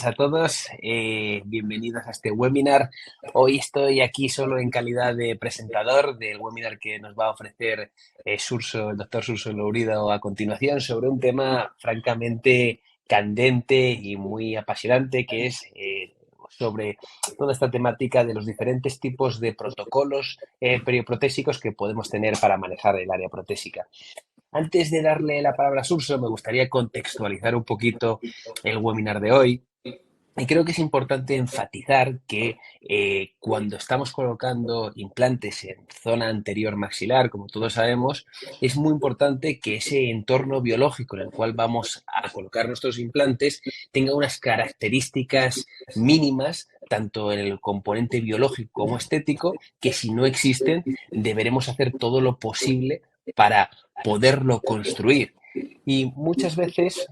noches a todos, bienvenidos a este webinar. Hoy estoy aquí solo en calidad de presentador del webinar que nos va a ofrecer el doctor Surso Lourido a continuación sobre un tema francamente candente y muy apasionante que es sobre toda esta temática de los diferentes tipos de protocolos perioprotésicos que podemos tener para manejar el área protésica. Antes de darle la palabra a Surso, me gustaría contextualizar un poquito el webinar de hoy. Y creo que es importante enfatizar que cuando estamos colocando implantes en zona anterior maxilar, como todos sabemos, es muy importante que ese entorno biológico en el cual vamos a colocar nuestros implantes tenga unas características mínimas, tanto en el componente biológico como estético, que si no existen, deberemos hacer todo lo posible para poderlo construir. Y muchas veces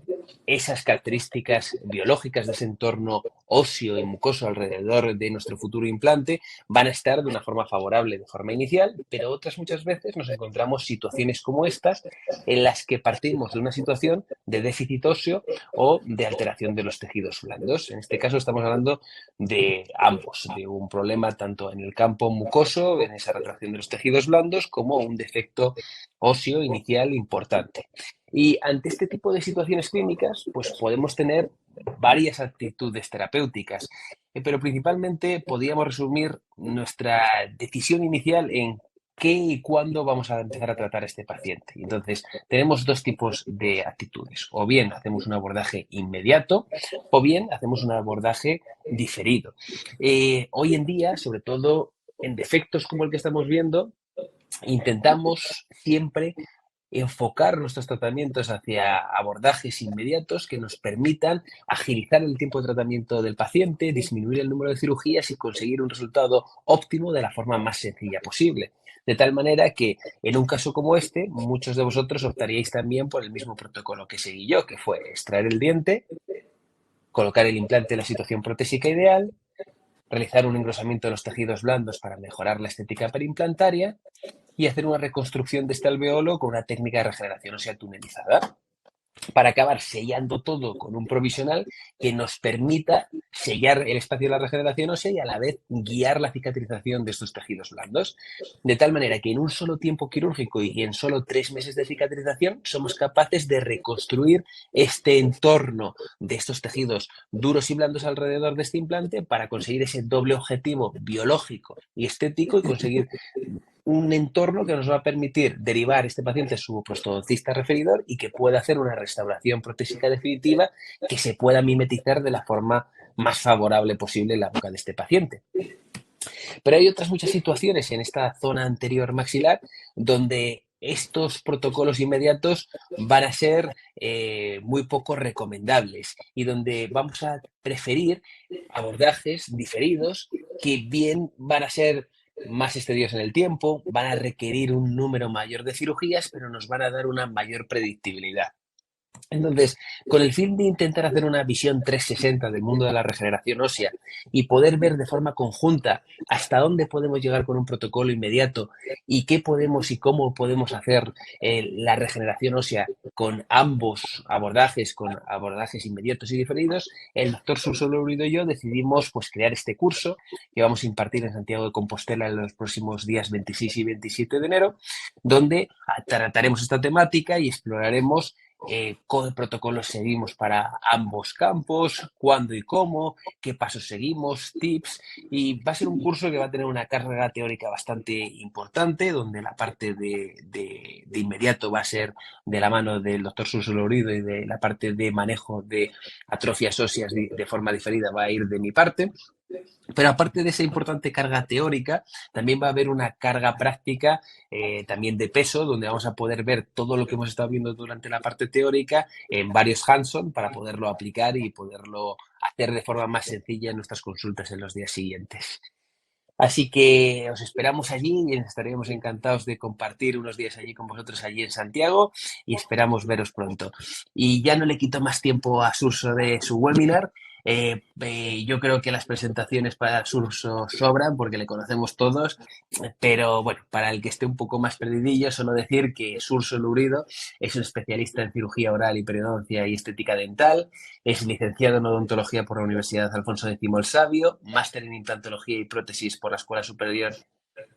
esas características biológicas de ese entorno óseo y mucoso alrededor de nuestro futuro implante van a estar de una forma favorable de forma inicial, pero otras muchas veces nos encontramos situaciones como estas en las que partimos de una situación de déficit óseo o de alteración de los tejidos blandos. En este caso estamos hablando de ambos, de un problema tanto en el campo mucoso, en esa retracción de los tejidos blandos, como un defecto óseo inicial importante. Y ante este tipo de situaciones clínicas, pues podemos tener varias actitudes terapéuticas, pero principalmente podríamos resumir nuestra decisión inicial en qué y cuándo vamos a empezar a tratar a este paciente. Entonces, tenemos dos tipos de actitudes. O bien hacemos un abordaje inmediato o bien hacemos un abordaje diferido. Hoy en día, sobre todo en defectos como el que estamos viendo, intentamos siempre enfocar nuestros tratamientos hacia abordajes inmediatos que nos permitan agilizar el tiempo de tratamiento del paciente, disminuir el número de cirugías y conseguir un resultado óptimo de la forma más sencilla posible. De tal manera que en un caso como este, muchos de vosotros optaríais también por el mismo protocolo que seguí yo, que fue extraer el diente, colocar el implante en la situación protésica ideal, realizar un engrosamiento de los tejidos blandos para mejorar la estética perimplantaria y hacer una reconstrucción de este alveolo con una técnica de regeneración ósea tunelizada, para acabar sellando todo con un provisional que nos permita sellar el espacio de la regeneración ósea y a la vez guiar la cicatrización de estos tejidos blandos. De tal manera que en un solo tiempo quirúrgico y en solo 3 meses de cicatrización somos capaces de reconstruir este entorno de estos tejidos duros y blandos alrededor de este implante para conseguir ese doble objetivo biológico y estético y conseguir un entorno que nos va a permitir derivar este paciente a su prostodoncista referidor y que pueda hacer una restauración protésica definitiva que se pueda mimetizar de la forma más favorable posible en la boca de este paciente. Pero hay otras muchas situaciones en esta zona anterior maxilar donde estos protocolos inmediatos van a ser muy poco recomendables y donde vamos a preferir abordajes diferidos que bien van a ser más extendidos en el tiempo, van a requerir un número mayor de cirugías, pero nos van a dar una mayor predictibilidad. Entonces, con el fin de intentar hacer una visión 360 del mundo de la regeneración ósea y poder ver de forma conjunta hasta dónde podemos llegar con un protocolo inmediato y qué podemos y cómo podemos hacer la regeneración ósea con ambos abordajes, con abordajes inmediatos y diferidos, el doctor Suso Lourido y yo decidimos pues, crear este curso que vamos a impartir en Santiago de Compostela en los próximos días 26 y 27 de enero, donde trataremos esta temática y exploraremos qué protocolos seguimos para ambos campos, cuándo y cómo, qué pasos seguimos, tips, y va a ser un curso que va a tener una carga teórica bastante importante, donde la parte de inmediato va a ser de la mano del doctor Suso Lourido y de la parte de manejo de atrofias óseas de forma diferida va a ir de mi parte. Pero aparte de esa importante carga teórica, también va a haber una carga práctica también de peso, donde vamos a poder ver todo lo que hemos estado viendo durante la parte teórica en varios hands-on para poderlo aplicar y poderlo hacer de forma más sencilla en nuestras consultas en los días siguientes. Así que os esperamos allí y estaremos encantados de compartir unos días allí con vosotros allí en Santiago y esperamos veros pronto. Y ya no le quito más tiempo a Suso de su webinar. Yo creo que las presentaciones para Surso sobran porque le conocemos todos, pero bueno, para el que esté un poco más perdidillo, solo decir que Surso Lurido es un especialista en cirugía oral y periodoncia y estética dental, es licenciado en odontología por la Universidad Alfonso X el Sabio, máster en implantología y prótesis por la Escuela Superior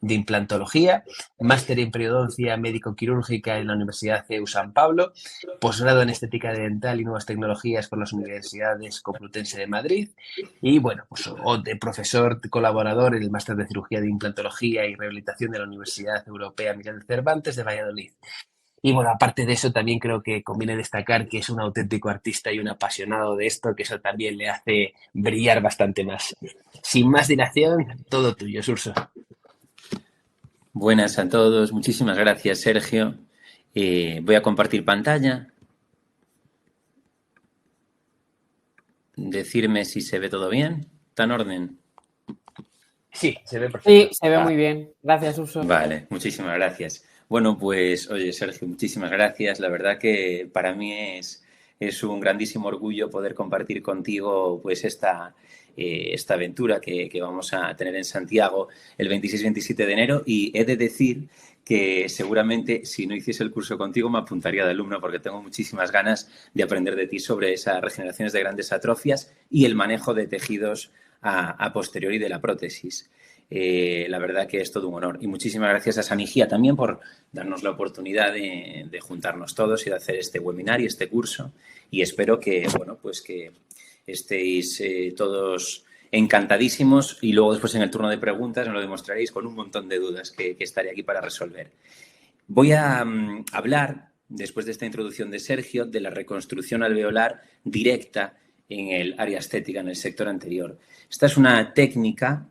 de Implantología, máster en periodoncia médico-quirúrgica en la Universidad CEU San Pablo, posgrado en estética dental y nuevas tecnologías por las Universidades Complutense de Madrid y, bueno, pues de profesor colaborador en el máster de cirugía de implantología y rehabilitación de la Universidad Europea Miguel de Cervantes de Valladolid. Y bueno, aparte de eso, también creo que conviene destacar que es un auténtico artista y un apasionado de esto, que eso también le hace brillar bastante más. Sin más dilación, todo tuyo, Surso. Buenas a todos, muchísimas gracias, Sergio. Voy a compartir pantalla. Decirme si se ve todo bien. ¿Está en orden? Sí, se ve perfecto. Sí, se ve muy bien. Gracias, Urso. Vale, muchísimas gracias. Bueno, pues, oye, Sergio, muchísimas gracias. La verdad que para mí es un grandísimo orgullo poder compartir contigo pues esta aventura que vamos a tener en Santiago el 26-27 de enero. Y he de decir que seguramente si no hiciese el curso contigo me apuntaría de alumno porque tengo muchísimas ganas de aprender de ti sobre esas regeneraciones de grandes atrofias y el manejo de tejidos a posteriori de la prótesis. La verdad que es todo un honor. Y muchísimas gracias a Sanigía también por darnos la oportunidad de juntarnos todos y de hacer este webinar y este curso. Y espero que, bueno, pues que estéis todos encantadísimos y luego después en el turno de preguntas nos lo demostraréis con un montón de dudas que estaré aquí para resolver. Voy a hablar, después de esta introducción de Sergio, de la reconstrucción alveolar directa en el área estética, en el sector anterior. Esta es una técnica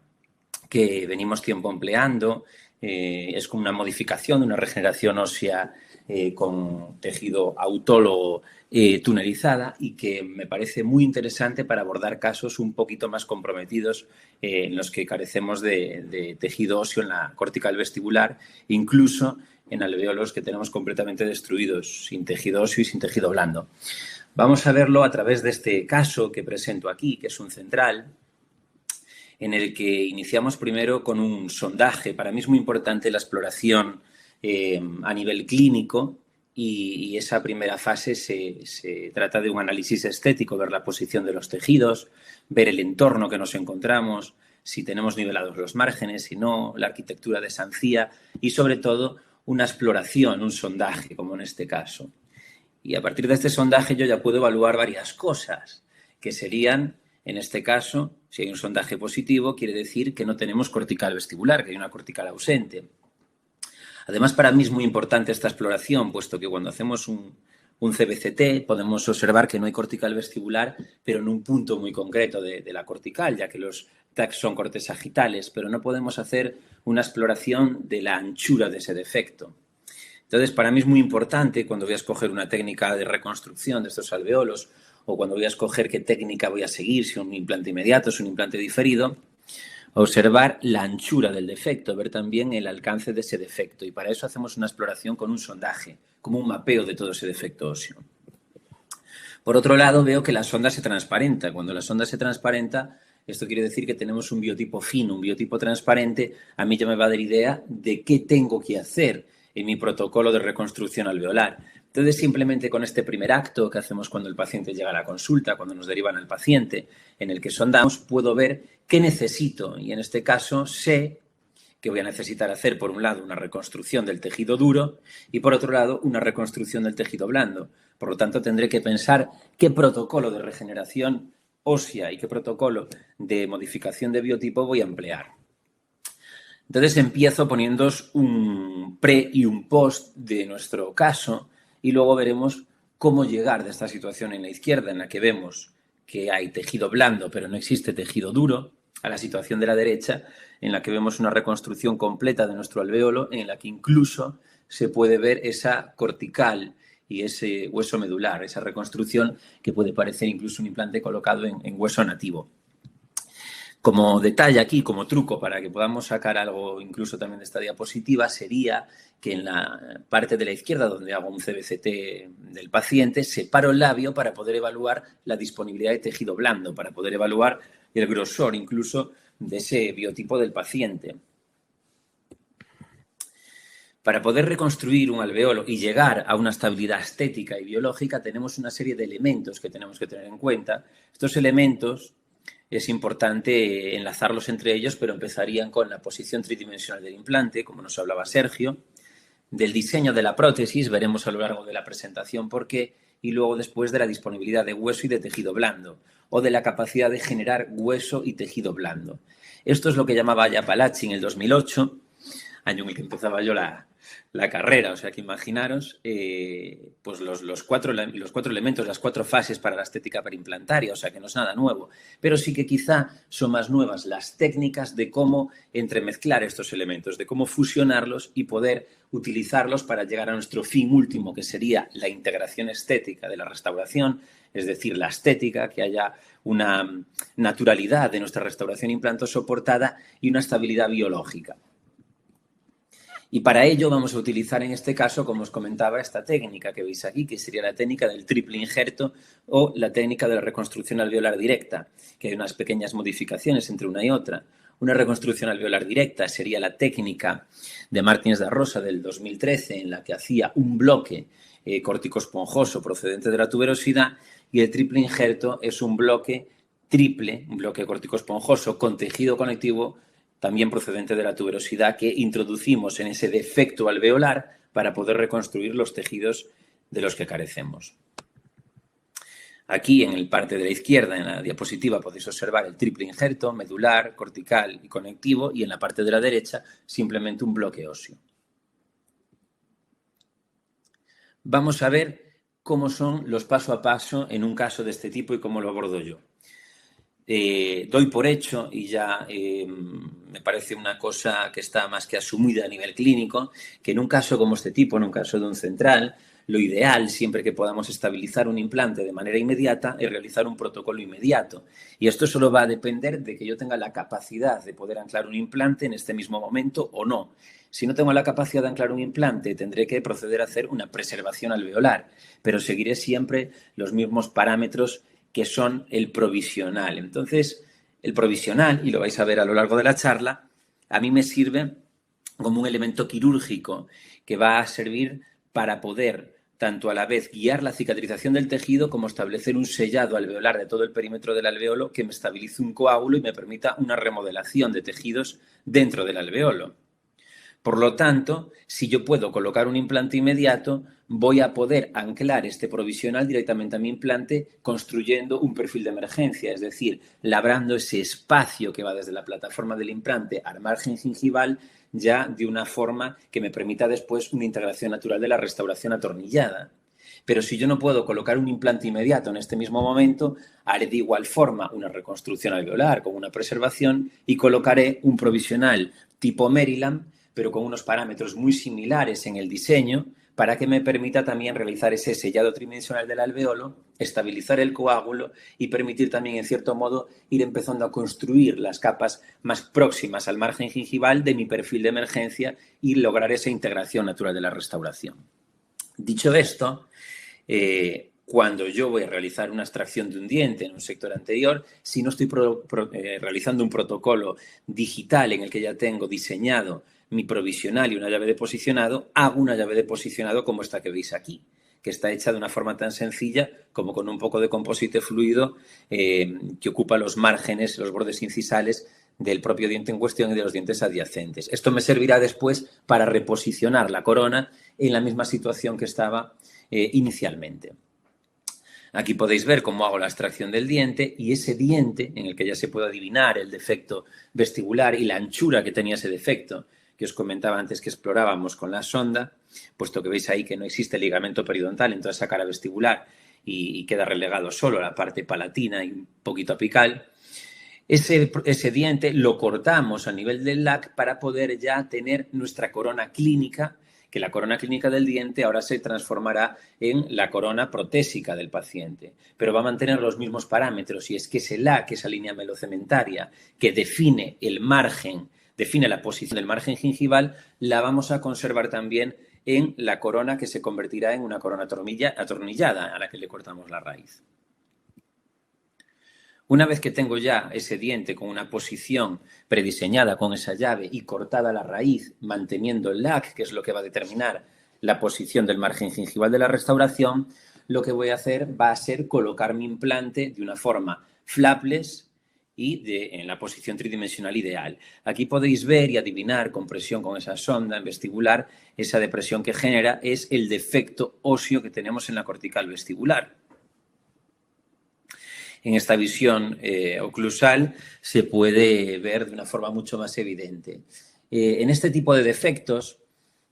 que venimos tiempo empleando, es como una modificación de una regeneración ósea con tejido autólogo tunelizada y que me parece muy interesante para abordar casos un poquito más comprometidos en los que carecemos de tejido óseo en la cortical vestibular, incluso en alveolos que tenemos completamente destruidos, sin tejido óseo y sin tejido blando. Vamos a verlo a través de este caso que presento aquí, que es un central, en el que iniciamos primero con un sondaje. Para mí es muy importante la exploración a nivel clínico y esa primera fase se trata de un análisis estético, ver la posición de los tejidos, ver el entorno que nos encontramos, si tenemos nivelados los márgenes, si no, la arquitectura de esa encía y sobre todo una exploración, un sondaje, como en este caso. Y a partir de este sondaje yo ya puedo evaluar varias cosas, que serían, en este caso, si hay un sondaje positivo, quiere decir que no tenemos cortical vestibular, que hay una cortical ausente. Además, para mí es muy importante esta exploración, puesto que cuando hacemos un CBCT podemos observar que no hay cortical vestibular, pero en un punto muy concreto de la cortical, ya que los TACs son cortes sagitales, pero no podemos hacer una exploración de la anchura de ese defecto. Entonces, para mí es muy importante cuando voy a escoger una técnica de reconstrucción de estos alveolos o cuando voy a escoger qué técnica voy a seguir, si un implante inmediato, si un implante diferido, observar la anchura del defecto, ver también el alcance de ese defecto. Y para eso hacemos una exploración con un sondaje, como un mapeo de todo ese defecto óseo. Por otro lado, veo que la sonda se transparenta. Cuando la sonda se transparenta, esto quiere decir que tenemos un biotipo fino, un biotipo transparente. A mí ya me va a dar idea de qué tengo que hacer en mi protocolo de reconstrucción alveolar. Entonces, simplemente con este primer acto que hacemos cuando el paciente llega a la consulta, cuando nos derivan al paciente, en el que sondamos, puedo ver qué necesito. Y en este caso sé que voy a necesitar hacer, por un lado, una reconstrucción del tejido duro y, por otro lado, una reconstrucción del tejido blando. Por lo tanto, tendré que pensar qué protocolo de regeneración ósea y qué protocolo de modificación de biotipo voy a emplear. Entonces empiezo poniéndoos un pre y un post de nuestro caso y luego veremos cómo llegar de esta situación en la izquierda, en la que vemos que hay tejido blando pero no existe tejido duro, a la situación de la derecha, en la que vemos una reconstrucción completa de nuestro alveolo, en la que incluso se puede ver esa cortical y ese hueso medular, esa reconstrucción que puede parecer incluso un implante colocado en hueso nativo. Como detalle aquí, como truco para que podamos sacar algo incluso también de esta diapositiva, sería que en la parte de la izquierda, donde hago un CBCT del paciente, separo el labio para poder evaluar la disponibilidad de tejido blando, para poder evaluar el grosor incluso de ese biotipo del paciente. Para poder reconstruir un alveolo y llegar a una estabilidad estética y biológica, tenemos una serie de elementos que tenemos que tener en cuenta. Estos elementos es importante enlazarlos entre ellos, pero empezarían con la posición tridimensional del implante, como nos hablaba Sergio, del diseño de la prótesis, veremos a lo largo de la presentación por qué, y luego después de la disponibilidad de hueso y de tejido blando, o de la capacidad de generar hueso y tejido blando. Esto es lo que llamaba ya Palazzi en el 2008, año en el que empezaba yo la carrera, o sea que imaginaros pues los cuatro elementos, las 4 fases para la estética perimplantaria, o sea que no es nada nuevo, pero sí que quizá son más nuevas las técnicas de cómo entremezclar estos elementos, de cómo fusionarlos y poder utilizarlos para llegar a nuestro fin último, que sería la integración estética de la restauración, es decir, la estética, que haya una naturalidad de nuestra restauración implantosoportada y una estabilidad biológica. Y para ello vamos a utilizar en este caso, como os comentaba, esta técnica que veis aquí, que sería la técnica del triple injerto o la técnica de la reconstrucción alveolar directa, que hay unas pequeñas modificaciones entre una y otra. Una reconstrucción alveolar directa sería la técnica de Martínez da Rosa del 2013, en la que hacía un bloque corticoesponjoso procedente de la tuberosidad, y el triple injerto es un bloque triple, un bloque corticoesponjoso con tejido conectivo también procedente de la tuberosidad, que introducimos en ese defecto alveolar para poder reconstruir los tejidos de los que carecemos. Aquí, en el parte de la izquierda, en la diapositiva, podéis observar el triple injerto, medular, cortical y conectivo, y en la parte de la derecha, simplemente un bloque óseo. Vamos a ver cómo son los paso a paso en un caso de este tipo y cómo lo abordo yo. Doy por hecho, y ya me parece una cosa que está más que asumida a nivel clínico, que en un caso como este tipo, en un caso de un central, lo ideal, siempre que podamos estabilizar un implante de manera inmediata, es realizar un protocolo inmediato. Y esto solo va a depender de que yo tenga la capacidad de poder anclar un implante en este mismo momento o no. Si no tengo la capacidad de anclar un implante, tendré que proceder a hacer una preservación alveolar, pero seguiré siempre los mismos parámetros que son el provisional. Entonces, el provisional, y lo vais a ver a lo largo de la charla, a mí me sirve como un elemento quirúrgico que va a servir para poder tanto a la vez guiar la cicatrización del tejido como establecer un sellado alveolar de todo el perímetro del alveolo que me estabilice un coágulo y me permita una remodelación de tejidos dentro del alveolo. Por lo tanto, si yo puedo colocar un implante inmediato, voy a poder anclar este provisional directamente a mi implante construyendo un perfil de emergencia, es decir, labrando ese espacio que va desde la plataforma del implante al margen gingival ya de una forma que me permita después una integración natural de la restauración atornillada. Pero si yo no puedo colocar un implante inmediato en este mismo momento, haré de igual forma una reconstrucción alveolar con una preservación y colocaré un provisional tipo Maryland, pero con unos parámetros muy similares en el diseño, para que me permita también realizar ese sellado tridimensional del alveolo, estabilizar el coágulo y permitir también, en cierto modo, ir empezando a construir las capas más próximas al margen gingival de mi perfil de emergencia y lograr esa integración natural de la restauración. Dicho esto, cuando yo voy a realizar una extracción de un diente en un sector anterior, si no estoy realizando un protocolo digital en el que ya tengo diseñado mi provisional y una llave de posicionado, hago una llave de posicionado como esta que veis aquí, que está hecha de una forma tan sencilla como con un poco de composite fluido que ocupa los márgenes, los bordes incisales del propio diente en cuestión y de los dientes adyacentes. Esto me servirá después para reposicionar la corona en la misma situación que estaba inicialmente. Aquí podéis ver cómo hago la extracción del diente y ese diente, en el que ya se puede adivinar el defecto vestibular y la anchura que tenía ese defecto, que os comentaba antes que explorábamos con la sonda, puesto que veis ahí que no existe ligamento periodontal en toda esa cara vestibular y queda relegado solo a la parte palatina y un poquito apical. Ese diente lo cortamos a nivel del LAC para poder ya tener nuestra corona clínica, que la corona clínica del diente ahora se transformará en la corona protésica del paciente, pero va a mantener los mismos parámetros, y es que ese LAC, esa línea melocementaria que define el margen, define la posición del margen gingival, la vamos a conservar también en la corona, que se convertirá en una corona atornillada a la que le cortamos la raíz. Una vez que tengo ya ese diente con una posición prediseñada con esa llave y cortada la raíz, manteniendo el LAC, que es lo que va a determinar la posición del margen gingival de la restauración, lo que voy a hacer va a ser colocar mi implante de una forma flapless y en la posición tridimensional ideal. Aquí podéis ver y adivinar con presión con esa sonda en vestibular, esa depresión que genera es el defecto óseo que tenemos en la cortical vestibular. En esta visión oclusal se puede ver de una forma mucho más evidente. En este tipo de defectos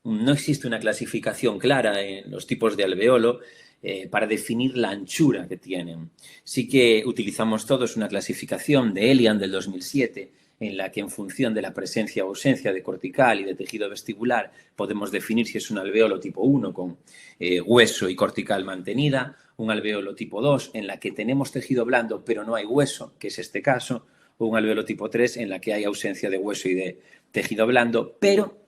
no existe una clasificación clara en los tipos de alveolo para definir la anchura que tienen. Sí que utilizamos todos una clasificación de Elian del 2007, en la que en función de la presencia o ausencia de cortical y de tejido vestibular podemos definir si es un alveolo tipo 1 con hueso y cortical mantenida, un alveolo tipo 2 en la que tenemos tejido blando pero no hay hueso, que es este caso, o un alveolo tipo 3 en la que hay ausencia de hueso y de tejido blando, pero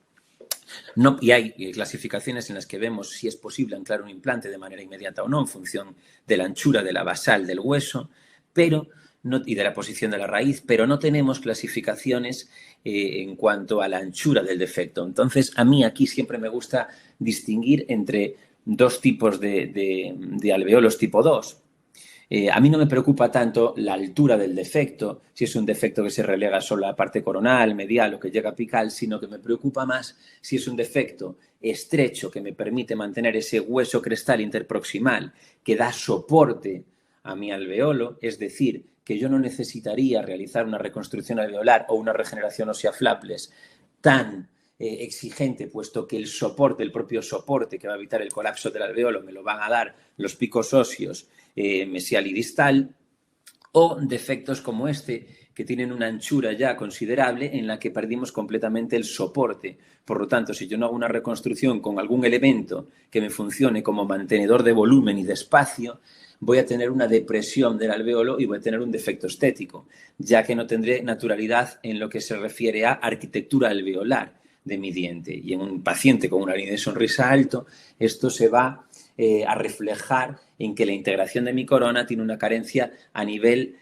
no, y hay clasificaciones en las que vemos si es posible anclar un implante de manera inmediata o no en función de la anchura de la basal del hueso, pero y de la posición de la raíz, pero no tenemos clasificaciones en cuanto a la anchura del defecto. Entonces, a mí aquí siempre me gusta distinguir entre dos tipos de alveolos tipo 2. A mí no me preocupa tanto la altura del defecto, si es un defecto que se relega solo a la parte coronal, medial o que llega apical, sino que me preocupa más si es un defecto estrecho que me permite mantener ese hueso crestal interproximal que da soporte a mi alveolo, es decir, que yo no necesitaría realizar una reconstrucción alveolar o una regeneración ósea flapless tan exigente, puesto que el soporte, el propio soporte que va a evitar el colapso del alveolo me lo van a dar los picos óseos mesial y distal, o defectos como este que tienen una anchura ya considerable en la que perdimos completamente el soporte. Por lo tanto, si yo no hago una reconstrucción con algún elemento que me funcione como mantenedor de volumen y de espacio, voy a tener una depresión del alveolo y voy a tener un defecto estético, ya que no tendré naturalidad en lo que se refiere a arquitectura alveolar de mi diente. Y en un paciente con una línea de sonrisa alto, esto se va a reflejar en que la integración de mi corona tiene una carencia a nivel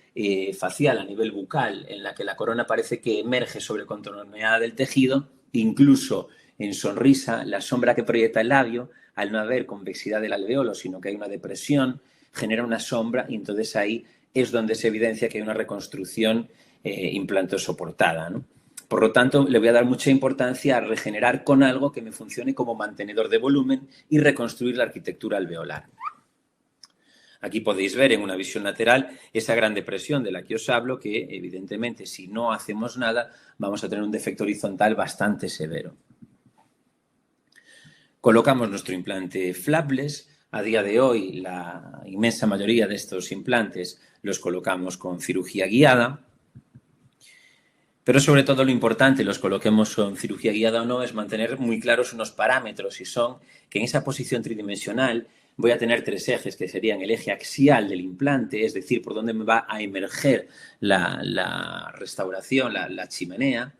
facial, a nivel bucal, en la que la corona parece que emerge sobre contorneada del tejido, incluso en sonrisa, la sombra que proyecta el labio, al no haber convexidad del alveolo, sino que hay una depresión, genera una sombra, y entonces ahí es donde se evidencia que hay una reconstrucción implantosoportada, ¿no? Por lo tanto, le voy a dar mucha importancia a regenerar con algo que me funcione como mantenedor de volumen y reconstruir la arquitectura alveolar. Aquí podéis ver en una visión lateral esa gran depresión de la que os hablo, que evidentemente si no hacemos nada vamos a tener un defecto horizontal bastante severo. Colocamos nuestro implante flapless. A día de hoy la inmensa mayoría de estos implantes los colocamos con cirugía guiada. Pero sobre todo lo importante, los coloquemos con cirugía guiada o no, es mantener muy claros unos parámetros, y son que en esa posición tridimensional voy a tener tres ejes, que serían el eje axial del implante, es decir, por donde me va a emerger la restauración, la chimenea.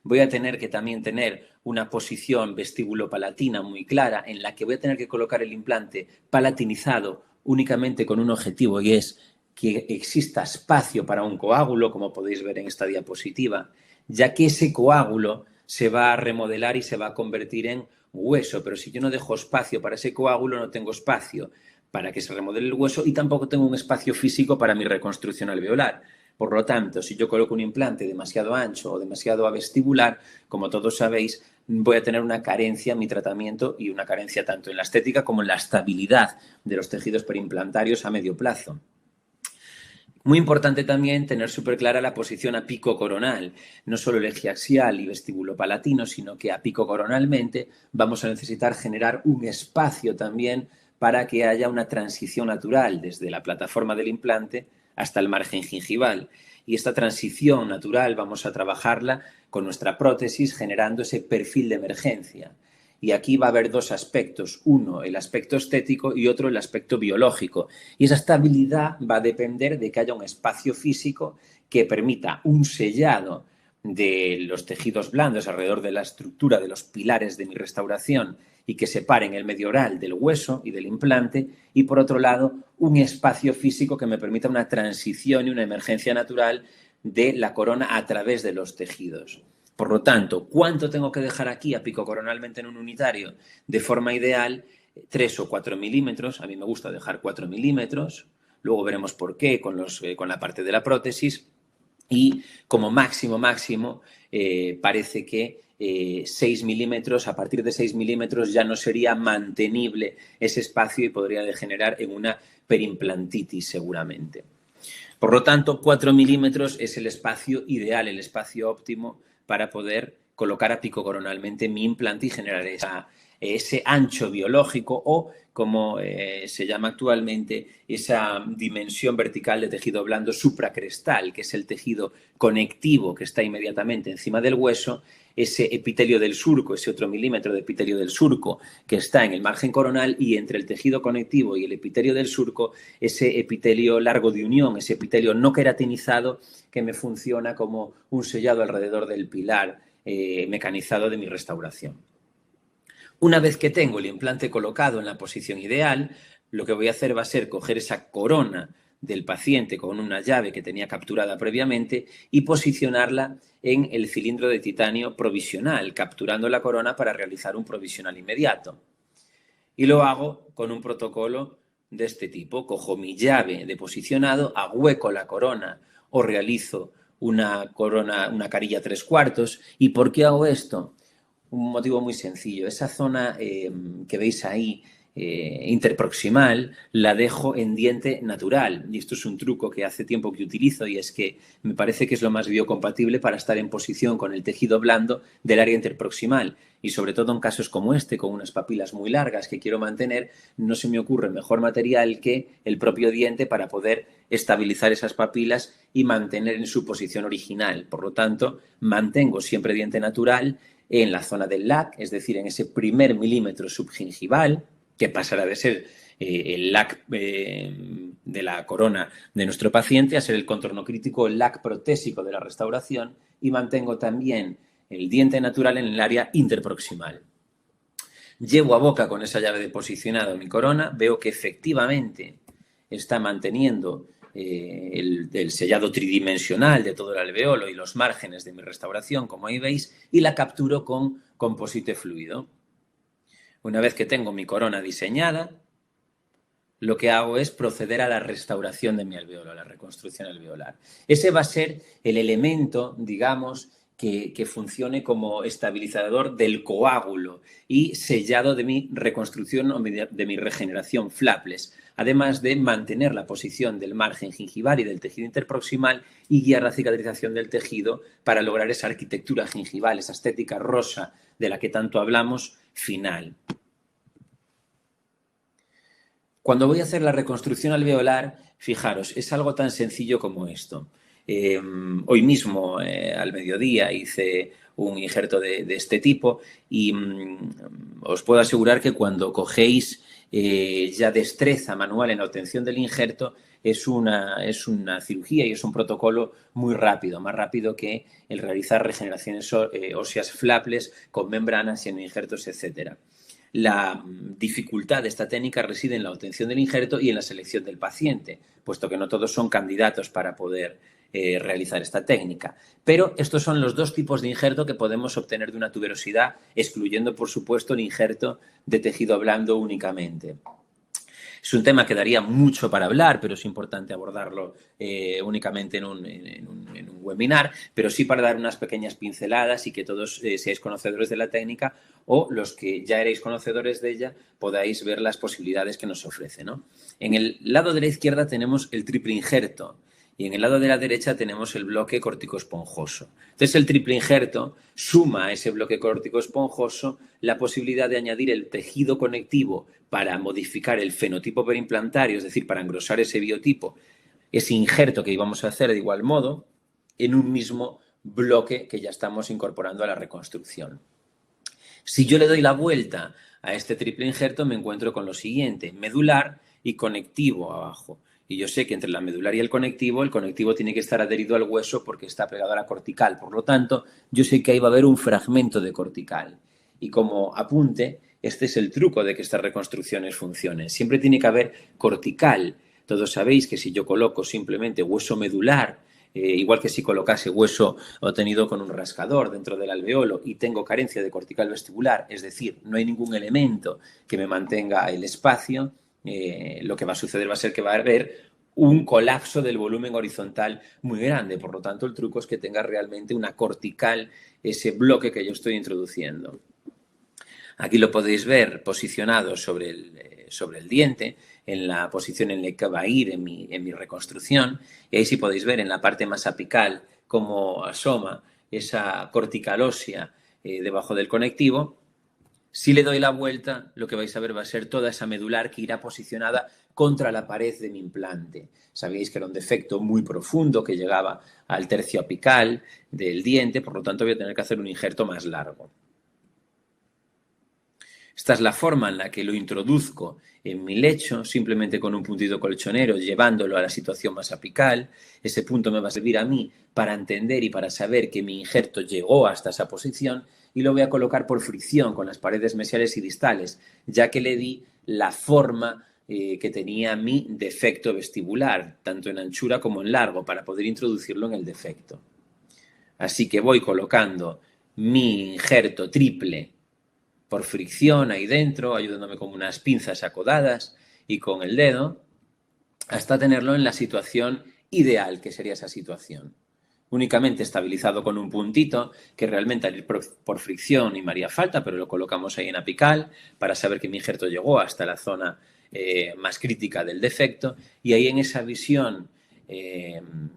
Voy a tener que también tener una posición vestíbulo-palatina muy clara, en la que voy a tener que colocar el implante palatinizado únicamente con un objetivo, y es que exista espacio para un coágulo, como podéis ver en esta diapositiva, ya que ese coágulo se va a remodelar y se va a convertir en hueso, pero si yo no dejo espacio para ese coágulo, no tengo espacio para que se remodele el hueso y tampoco tengo un espacio físico para mi reconstrucción alveolar. Por lo tanto, si yo coloco un implante demasiado ancho o demasiado avestibular, como todos sabéis, voy a tener una carencia en mi tratamiento, y una carencia tanto en la estética como en la estabilidad de los tejidos perimplantarios a medio plazo. Muy importante también tener súper clara la posición apicocoronal, no solo el eje axial y vestíbulo palatino, sino que apicocoronalmente vamos a necesitar generar un espacio también para que haya una transición natural desde la plataforma del implante hasta el margen gingival. Y esta transición natural vamos a trabajarla con nuestra prótesis generando ese perfil de emergencia. Y aquí va a haber dos aspectos. Uno, el aspecto estético y otro, el aspecto biológico. Y esa estabilidad va a depender de que haya un espacio físico que permita un sellado de los tejidos blandos alrededor de la estructura de los pilares de mi restauración y que separen el medio oral del hueso y del implante, y por otro lado un espacio físico que me permita una transición y una emergencia natural de la corona a través de los tejidos. Por lo tanto, ¿cuánto tengo que dejar aquí apicocoronalmente en un unitario? De forma ideal, 3 o 4 milímetros. A mí me gusta dejar 4 milímetros. Luego veremos por qué con la parte de la prótesis. Y como máximo, parece que 6 milímetros, a partir de 6 milímetros ya no sería mantenible ese espacio y podría degenerar en una perimplantitis seguramente. Por lo tanto, 4 milímetros es el espacio ideal, el espacio óptimo para poder colocar apicocoronalmente mi implante y generar ese ancho biológico o, como se llama actualmente, esa dimensión vertical de tejido blando supracrestal, que es el tejido conectivo que está inmediatamente encima del hueso, ese epitelio del surco, ese otro milímetro de epitelio del surco que está en el margen coronal, y entre el tejido conectivo y el epitelio del surco, ese epitelio largo de unión, ese epitelio no queratinizado que me funciona como un sellado alrededor del pilar mecanizado de mi restauración. Una vez que tengo el implante colocado en la posición ideal, lo que voy a hacer va a ser coger esa corona del paciente con una llave que tenía capturada previamente y posicionarla en el cilindro de titanio provisional, capturando la corona para realizar un provisional inmediato. Y lo hago con un protocolo de este tipo. Cojo mi llave de posicionado, ahueco la corona o realizo una carilla 3/4. ¿Y por qué hago esto? Un motivo muy sencillo. Esa zona que veis ahí, interproximal, la dejo en diente natural. Y esto es un truco que hace tiempo que utilizo, y es que me parece que es lo más biocompatible para estar en posición con el tejido blando del área interproximal. Y sobre todo en casos como este, con unas papilas muy largas que quiero mantener, no se me ocurre mejor material que el propio diente para poder estabilizar esas papilas y mantener en su posición original. Por lo tanto, mantengo siempre diente natural en la zona del LAC, es decir, en ese primer milímetro subgingival, que pasará de ser el LAC de la corona de nuestro paciente a ser el contorno crítico, el LAC protésico de la restauración, y mantengo también el diente natural en el área interproximal. Llevo a boca con esa llave de posicionado mi corona, veo que efectivamente está manteniendo el sellado tridimensional de todo el alveolo y los márgenes de mi restauración, como ahí veis, y la capturo con composite fluido. Una vez que tengo mi corona diseñada, lo que hago es proceder a la restauración de mi alveolo, a la reconstrucción alveolar. Ese va a ser el elemento, digamos, que funcione como estabilizador del coágulo y sellado de mi reconstrucción o de mi regeneración flapless, además de mantener la posición del margen gingival y del tejido interproximal y guiar la cicatrización del tejido para lograr esa arquitectura gingival, esa estética rosa de la que tanto hablamos, final. Cuando voy a hacer la reconstrucción alveolar, fijaros, es algo tan sencillo como esto. Hoy mismo, al mediodía, hice un injerto de este tipo y os puedo asegurar que cuando cogéis ya destreza manual en la obtención del injerto, es una cirugía y es un protocolo muy rápido, más rápido que el realizar regeneraciones óseas flapless con membranas y en injertos, etcétera. La dificultad de esta técnica reside en la obtención del injerto y en la selección del paciente, puesto que no todos son candidatos para poder realizar esta técnica. Pero estos son los dos tipos de injerto que podemos obtener de una tuberosidad, excluyendo, por supuesto, el injerto de tejido blando únicamente. Es un tema que daría mucho para hablar, pero es importante abordarlo únicamente en un webinar, pero sí para dar unas pequeñas pinceladas y que todos seáis conocedores de la técnica, o los que ya eréis conocedores de ella podáis ver las posibilidades que nos ofrece, ¿no? En el lado de la izquierda tenemos el triple injerto y en el lado de la derecha tenemos el bloque corticoesponjoso. Entonces, el triple injerto suma a ese bloque corticoesponjoso la posibilidad de añadir el tejido conectivo para modificar el fenotipo perimplantario, es decir, para engrosar ese biotipo, ese injerto que íbamos a hacer de igual modo, en un mismo bloque que ya estamos incorporando a la reconstrucción. Si yo le doy la vuelta a este triple injerto, me encuentro con lo siguiente: medular y conectivo abajo. Y yo sé que entre la medular y el conectivo tiene que estar adherido al hueso porque está pegado a la cortical. Por lo tanto, yo sé que ahí va a haber un fragmento de cortical. Y como apunte, este es el truco de que estas reconstrucciones funcionen. Siempre tiene que haber cortical. Todos sabéis que si yo coloco simplemente hueso medular, igual que si colocase hueso obtenido con un rascador dentro del alveolo y tengo carencia de cortical vestibular, es decir, no hay ningún elemento que me mantenga el espacio, lo que va a suceder va a ser que va a haber un colapso del volumen horizontal muy grande. Por lo tanto, el truco es que tenga realmente una cortical ese bloque que yo estoy introduciendo. Aquí lo podéis ver posicionado sobre el diente, en la posición en la que va a ir en mi reconstrucción. Y ahí sí podéis ver en la parte más apical cómo asoma esa cortical ósea debajo del conectivo. Si le doy la vuelta, lo que vais a ver va a ser toda esa medular que irá posicionada contra la pared de mi implante. Sabéis que era un defecto muy profundo que llegaba al tercio apical del diente, por lo tanto voy a tener que hacer un injerto más largo. Esta es la forma en la que lo introduzco en mi lecho, simplemente con un puntito colchonero, llevándolo a la situación más apical. Ese punto me va a servir a mí para entender y para saber que mi injerto llegó hasta esa posición, y lo voy a colocar por fricción con las paredes mesiales y distales, ya que le di la forma que tenía mi defecto vestibular, tanto en anchura como en largo, para poder introducirlo en el defecto. Así que voy colocando mi injerto triple por fricción ahí dentro, ayudándome con unas pinzas acodadas y con el dedo, hasta tenerlo en la situación ideal, que sería esa situación. Únicamente estabilizado con un puntito, que realmente al ir por fricción ni me haría falta, pero lo colocamos ahí en apical para saber que mi injerto llegó hasta la zona más crítica del defecto. Y ahí en esa visión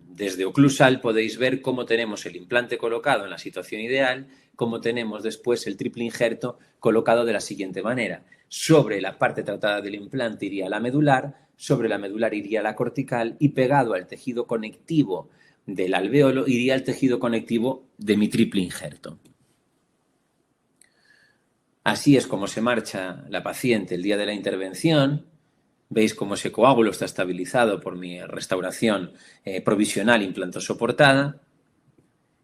desde oclusal podéis ver cómo tenemos el implante colocado en la situación ideal, cómo tenemos después el triple injerto colocado de la siguiente manera. Sobre la parte tratada del implante iría la medular, sobre la medular iría la cortical y pegado al tejido conectivo del alvéolo iría el tejido conectivo de mi triple injerto. Así es como se marcha la paciente el día de la intervención. Veis cómo ese coágulo está estabilizado por mi restauración provisional implantosoportada.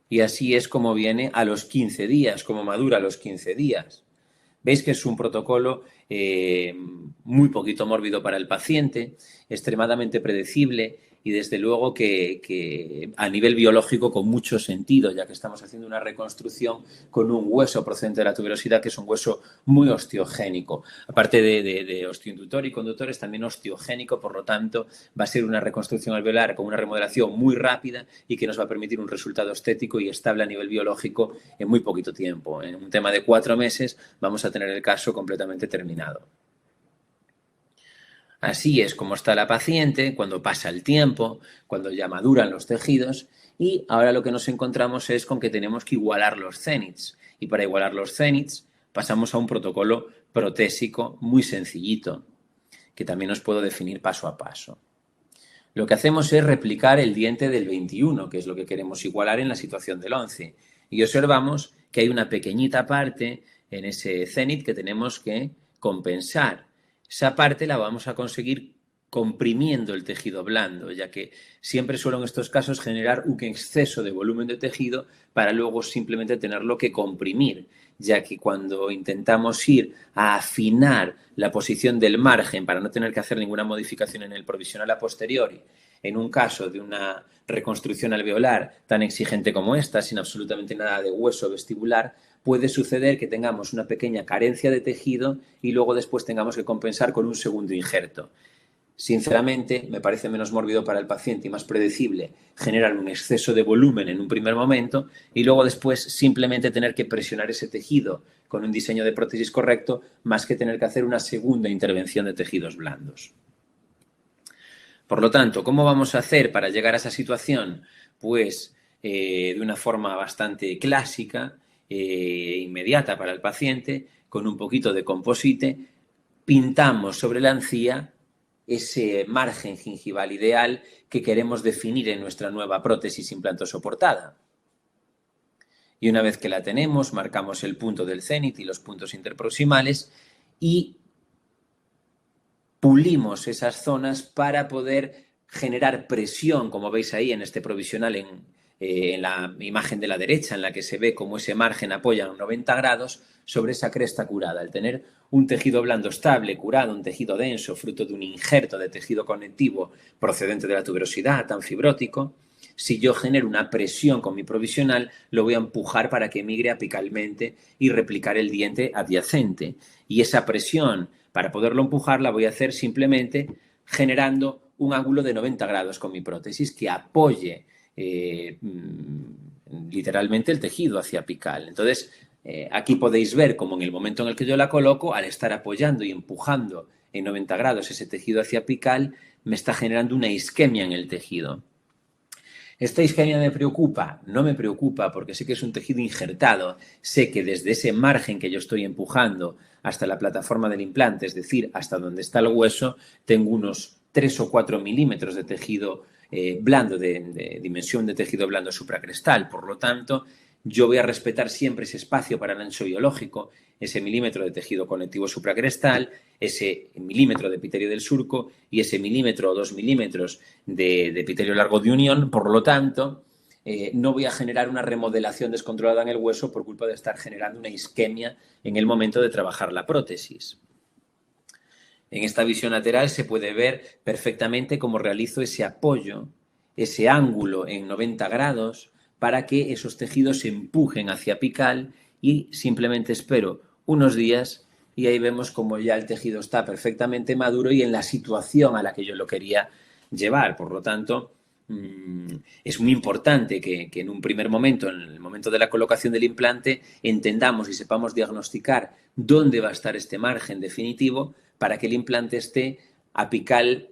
Y así es como viene a los 15 días, como madura a los 15 días. Veis que es un protocolo muy poquito mórbido para el paciente, extremadamente predecible y desde luego que a nivel biológico con mucho sentido, ya que estamos haciendo una reconstrucción con un hueso procedente de la tuberosidad, que es un hueso muy osteogénico. Aparte de osteoinductor y conductor, es también osteogénico, por lo tanto va a ser una reconstrucción alveolar con una remodelación muy rápida y que nos va a permitir un resultado estético y estable a nivel biológico en muy poquito tiempo. En un tema de 4 meses vamos a tener el caso completamente terminado. Así es como está la paciente cuando pasa el tiempo, cuando ya maduran los tejidos, y ahora lo que nos encontramos es con que tenemos que igualar los cénits. Y para igualar los cénits pasamos a un protocolo protésico muy sencillito, que también os puedo definir paso a paso. Lo que hacemos es replicar el diente del 21, que es lo que queremos igualar en la situación del 11. Y observamos que hay una pequeñita parte en ese cénit que tenemos que compensar. Esa parte la vamos a conseguir comprimiendo el tejido blando, ya que siempre suelo en estos casos generar un exceso de volumen de tejido para luego simplemente tenerlo que comprimir, ya que cuando intentamos ir a afinar la posición del margen para no tener que hacer ninguna modificación en el provisional a posteriori, en un caso de una reconstrucción alveolar tan exigente como esta, sin absolutamente nada de hueso vestibular, puede suceder que tengamos una pequeña carencia de tejido y luego después tengamos que compensar con un segundo injerto. Sinceramente, me parece menos mórbido para el paciente y más predecible generar un exceso de volumen en un primer momento y luego después simplemente tener que presionar ese tejido con un diseño de prótesis correcto, más que tener que hacer una segunda intervención de tejidos blandos. Por lo tanto, ¿cómo vamos a hacer para llegar a esa situación? Pues de una forma bastante clásica, inmediata para el paciente, con un poquito de composite, pintamos sobre la encía ese margen gingival ideal que queremos definir en nuestra nueva prótesis implantosoportada. Y una vez que la tenemos, marcamos el punto del cénit y los puntos interproximales y pulimos esas zonas para poder generar presión, como veis ahí en este provisional en la imagen de la derecha, en la que se ve cómo ese margen apoya a 90 grados sobre esa cresta curada. Al tener un tejido blando estable, curado, un tejido denso, fruto de un injerto de tejido conectivo procedente de la tuberosidad, tan fibrótico, si yo genero una presión con mi provisional, lo voy a empujar para que migre apicalmente y replicar el diente adyacente. Y esa presión, para poderlo empujar, la voy a hacer simplemente generando un ángulo de 90 grados con mi prótesis que apoye literalmente el tejido hacia apical. Entonces, aquí podéis ver cómo en el momento en el que yo la coloco, al estar apoyando y empujando en 90 grados ese tejido hacia apical, me está generando una isquemia en el tejido. ¿Esta isquemia me preocupa? No me preocupa porque sé que es un tejido injertado. Sé que desde ese margen que yo estoy empujando hasta la plataforma del implante, es decir, hasta donde está el hueso, tengo unos 3 o 4 milímetros de tejido blando, de dimensión de tejido blando supracrestal. Por lo tanto, yo voy a respetar siempre ese espacio para el ancho biológico, ese milímetro de tejido conectivo supracrestal, ese milímetro de epitelio del surco y ese milímetro o 2 milímetros de epitelio largo de unión. Por lo tanto, no voy a generar una remodelación descontrolada en el hueso por culpa de estar generando una isquemia en el momento de trabajar la prótesis. En esta visión lateral se puede ver perfectamente cómo realizo ese apoyo, ese ángulo en 90 grados para que esos tejidos se empujen hacia apical y simplemente espero unos días y ahí vemos como ya el tejido está perfectamente maduro y en la situación a la que yo lo quería llevar. Por lo tanto, es muy importante que en un primer momento, en el momento de la colocación del implante, entendamos y sepamos diagnosticar dónde va a estar este margen definitivo para que el implante esté apical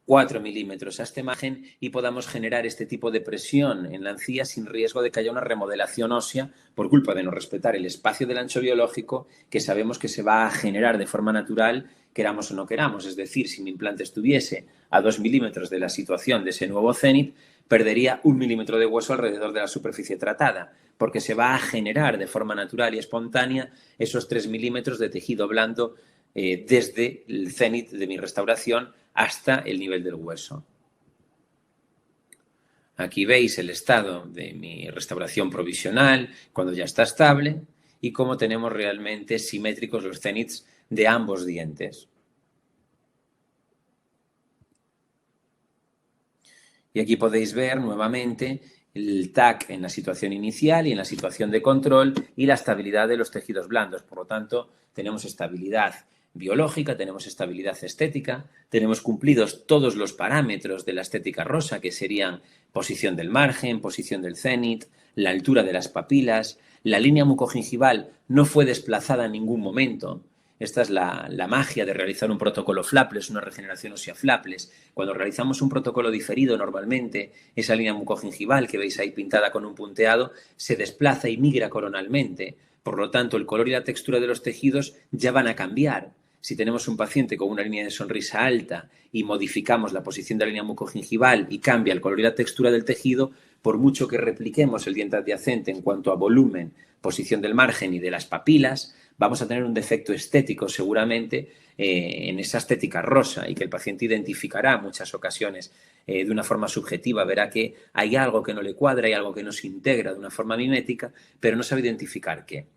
4 milímetros a este margen y podamos generar este tipo de presión en la encía sin riesgo de que haya una remodelación ósea por culpa de no respetar el espacio del ancho biológico que sabemos que se va a generar de forma natural, queramos o no queramos. Es decir, si mi implante estuviese a 2 milímetros de la situación de ese nuevo cénit, perdería 1 milímetro de hueso alrededor de la superficie tratada, porque se va a generar de forma natural y espontánea esos 3 milímetros de tejido blando desde el cénit de mi restauración hasta el nivel del hueso. Aquí veis el estado de mi restauración provisional cuando ya está estable y cómo tenemos realmente simétricos los cénits de ambos dientes. Y aquí podéis ver nuevamente el TAC en la situación inicial y en la situación de control y la estabilidad de los tejidos blandos. Por lo tanto, tenemos estabilidad biológica, tenemos estabilidad estética, tenemos cumplidos todos los parámetros de la estética rosa, que serían posición del margen, posición del cénit, la altura de las papilas, la línea mucogingival no fue desplazada en ningún momento. Esta es la magia de realizar un protocolo flapless, una regeneración ósea flapless. Cuando realizamos un protocolo diferido, normalmente esa línea mucogingival que veis ahí pintada con un punteado se desplaza y migra coronalmente. Por lo tanto, el color y la textura de los tejidos ya van a cambiar. Si tenemos un paciente con una línea de sonrisa alta y modificamos la posición de la línea mucogingival y cambia el color y la textura del tejido, por mucho que repliquemos el diente adyacente en cuanto a volumen, posición del margen y de las papilas, vamos a tener un defecto estético seguramente en esa estética rosa y que el paciente identificará en muchas ocasiones de una forma subjetiva, verá que hay algo que no le cuadra, hay algo que no se integra de una forma mimética, pero no sabe identificar qué.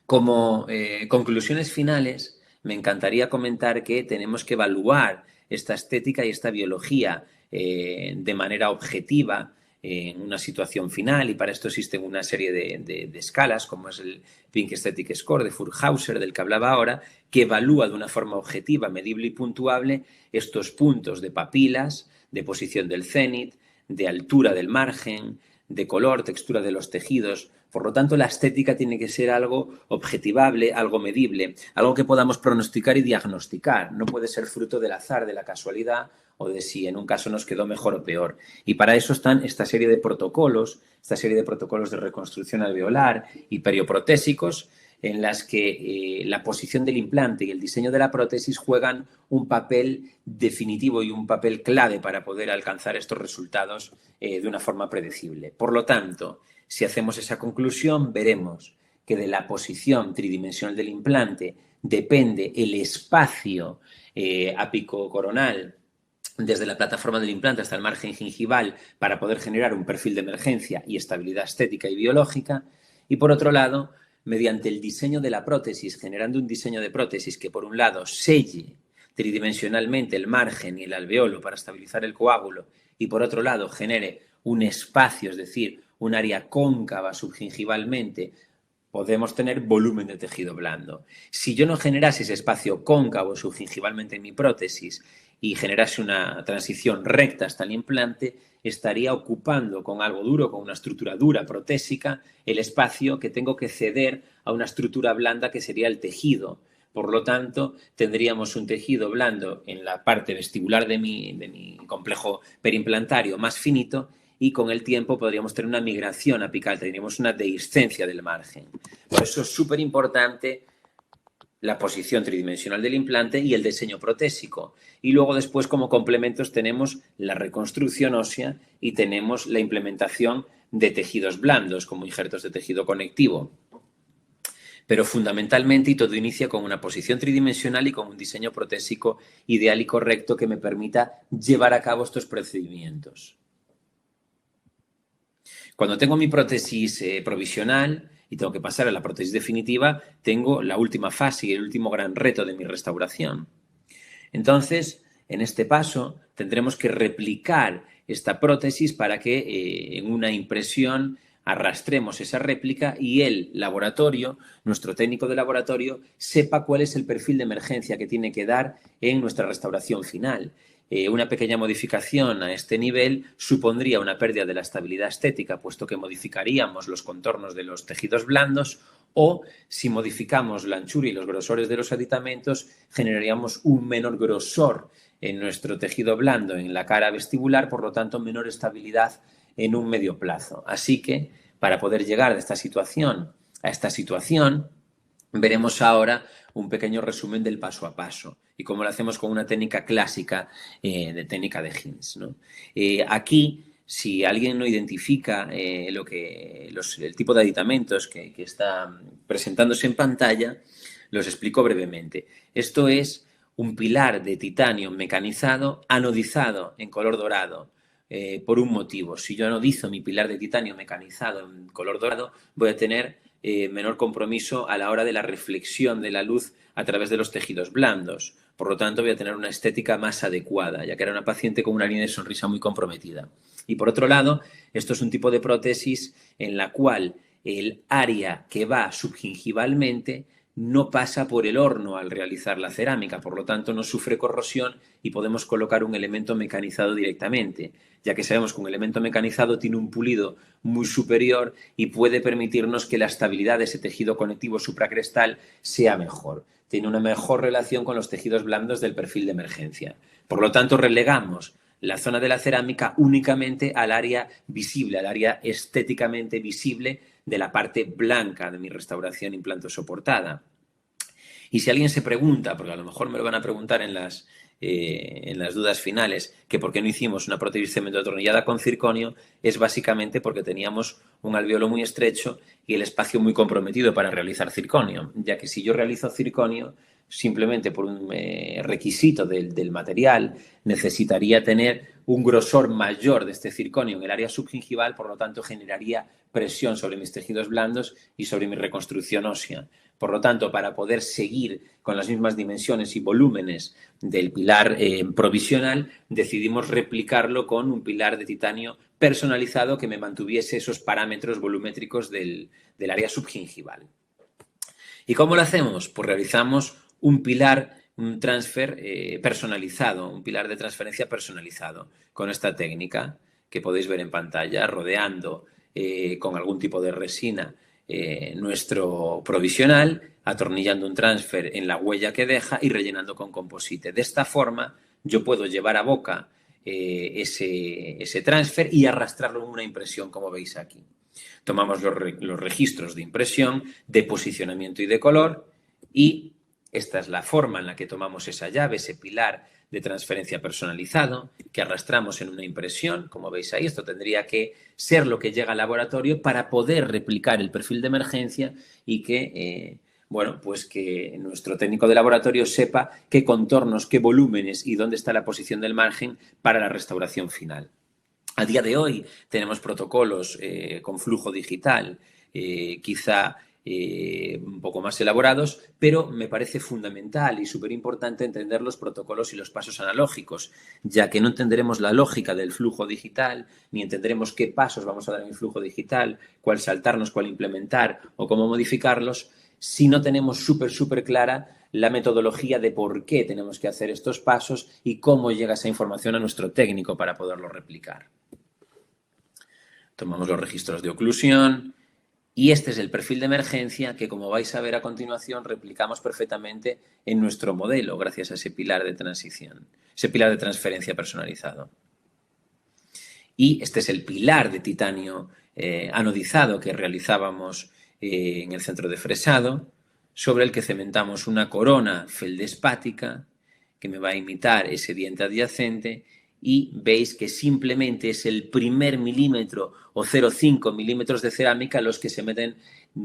Como conclusiones finales, me encantaría comentar que tenemos que evaluar esta estética y esta biología de manera objetiva en una situación final y para esto existen una serie de escalas como es el Pink Aesthetic Score de Furhauser del que hablaba ahora que evalúa de una forma objetiva, medible y puntuable estos puntos de papilas, de posición del cénit, de altura del margen, de color, textura de los tejidos. Por lo tanto, la estética tiene que ser algo objetivable, algo medible, algo que podamos pronosticar y diagnosticar. No puede ser fruto del azar, de la casualidad o de si en un caso nos quedó mejor o peor. Y para eso están esta serie de protocolos de reconstrucción alveolar y perioprotésicos en las que la posición del implante y el diseño de la prótesis juegan un papel definitivo y un papel clave para poder alcanzar estos resultados de una forma predecible. Por lo tanto, si hacemos esa conclusión, veremos que de la posición tridimensional del implante depende el espacio apicocoronal desde la plataforma del implante hasta el margen gingival para poder generar un perfil de emergencia y estabilidad estética y biológica. Y por otro lado, mediante el diseño de la prótesis, generando un diseño de prótesis que por un lado selle tridimensionalmente el margen y el alveolo para estabilizar el coágulo y por otro lado genere un espacio, es decir, un área cóncava subgingivalmente, podemos tener volumen de tejido blando. Si yo no generase ese espacio cóncavo subgingivalmente en mi prótesis y generase una transición recta hasta el implante, estaría ocupando con algo duro, con una estructura dura protésica, el espacio que tengo que ceder a una estructura blanda que sería el tejido. Por lo tanto, tendríamos un tejido blando en la parte vestibular de mi complejo perimplantario más finito y con el tiempo podríamos tener una migración apical, tendríamos una dehiscencia del margen. Por eso es súper importante la posición tridimensional del implante y el diseño protésico. Y luego después como complementos tenemos la reconstrucción ósea y tenemos la implementación de tejidos blandos como injertos de tejido conectivo. Pero fundamentalmente, y todo inicia con una posición tridimensional y con un diseño protésico ideal y correcto que me permita llevar a cabo estos procedimientos. Cuando tengo mi prótesis provisional y tengo que pasar a la prótesis definitiva, tengo la última fase y el último gran reto de mi restauración. Entonces, en este paso, tendremos que replicar esta prótesis para que en una impresión arrastremos esa réplica y el laboratorio, nuestro técnico de laboratorio, sepa cuál es el perfil de emergencia que tiene que dar en nuestra restauración final. Una pequeña modificación a este nivel supondría una pérdida de la estabilidad estética, puesto que modificaríamos los contornos de los tejidos blandos, o si modificamos la anchura y los grosores de los aditamentos, generaríamos un menor grosor en nuestro tejido blando en la cara vestibular, por lo tanto, menor estabilidad en un medio plazo. Así que, para poder llegar de esta situación a esta situación, veremos ahora un pequeño resumen del paso a paso y cómo lo hacemos con una técnica clásica de técnica de Hinds, ¿no? Aquí, si alguien no identifica el tipo de aditamentos que está presentándose en pantalla, los explico brevemente. Esto es un pilar de titanio mecanizado anodizado en color dorado. Por un motivo, si yo anodizo mi pilar de titanio mecanizado en color dorado, voy a tener menor compromiso a la hora de la reflexión de la luz a través de los tejidos blandos. Por lo tanto, voy a tener una estética más adecuada, ya que era una paciente con una línea de sonrisa muy comprometida. Y por otro lado, esto es un tipo de prótesis en la cual el área que va subgingivalmente no pasa por el horno al realizar la cerámica, por lo tanto no sufre corrosión y podemos colocar un elemento mecanizado directamente, ya que sabemos que un elemento mecanizado tiene un pulido muy superior y puede permitirnos que la estabilidad de ese tejido conectivo supracrestal sea mejor. Tiene una mejor relación con los tejidos blandos del perfil de emergencia. Por lo tanto, relegamos la zona de la cerámica únicamente al área visible, al área estéticamente visible de la parte blanca de mi restauración implantosoportada. Y si alguien se pregunta, porque a lo mejor me lo van a preguntar en las dudas finales, que por qué no hicimos una prótesis cemento atornillada con circonio, es básicamente porque teníamos un alveolo muy estrecho y el espacio muy comprometido para realizar circonio, ya que si yo realizo circonio, simplemente por un requisito del material, necesitaría tener un grosor mayor de este circonio en el área subgingival, por lo tanto generaría presión sobre mis tejidos blandos y sobre mi reconstrucción ósea. Por lo tanto, para poder seguir con las mismas dimensiones y volúmenes del pilar provisional, decidimos replicarlo con un pilar de titanio personalizado que me mantuviese esos parámetros volumétricos del área subgingival. ¿Y cómo lo hacemos? Pues realizamos un pilar, un transfer personalizado, un pilar de transferencia personalizado con esta técnica que podéis ver en pantalla, rodeando con algún tipo de resina nuestro provisional, atornillando un transfer en la huella que deja y rellenando con composite. De esta forma yo puedo llevar a boca ese transfer y arrastrarlo en una impresión, como veis aquí. Tomamos los registros de impresión, de posicionamiento y de color, y esta es la forma en la que tomamos esa llave, ese pilar de transferencia personalizado que arrastramos en una impresión. Como veis ahí, esto tendría que ser lo que llega al laboratorio para poder replicar el perfil de emergencia y que, bueno, pues que nuestro técnico de laboratorio sepa qué contornos, qué volúmenes y dónde está la posición del margen para la restauración final. A día de hoy tenemos protocolos con flujo digital, quizá un poco más elaborados, pero me parece fundamental y súper importante entender los protocolos y los pasos analógicos, ya que no entenderemos la lógica del flujo digital, ni entenderemos qué pasos vamos a dar en el flujo digital, cuál saltarnos, cuál implementar o cómo modificarlos, si no tenemos súper clara la metodología de por qué tenemos que hacer estos pasos y cómo llega esa información a nuestro técnico para poderlo replicar. Tomamos los registros de oclusión y este es el perfil de emergencia que, como vais a ver a continuación, replicamos perfectamente en nuestro modelo gracias a ese pilar de transición, ese pilar de transferencia personalizado. Y este es el pilar de titanio anodizado que realizábamos en el centro de fresado, sobre el que cementamos una corona feldespática que me va a imitar ese diente adyacente, y veis que simplemente es el primer milímetro o 0,5 milímetros de cerámica los que se meten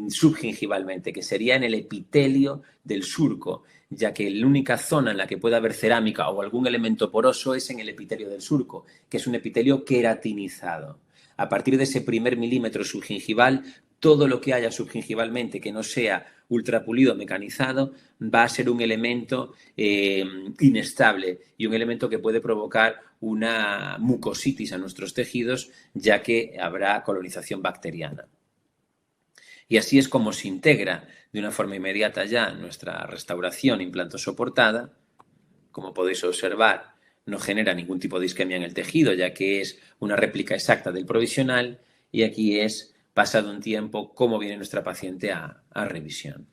subgingivalmente, que sería en el epitelio del surco, ya que la única zona en la que puede haber cerámica o algún elemento poroso es en el epitelio del surco, que es un epitelio queratinizado. A partir de ese primer milímetro subgingival, todo lo que haya subgingivalmente que no sea ultrapulido mecanizado va a ser un elemento inestable y un elemento que puede provocar una mucositis a nuestros tejidos, ya que habrá colonización bacteriana. Y así es como se integra de una forma inmediata ya nuestra restauración implantosoportada. Como podéis observar, no genera ningún tipo de isquemia en el tejido, ya que es una réplica exacta del provisional, y aquí es, pasado un tiempo, cómo viene nuestra paciente a revisión.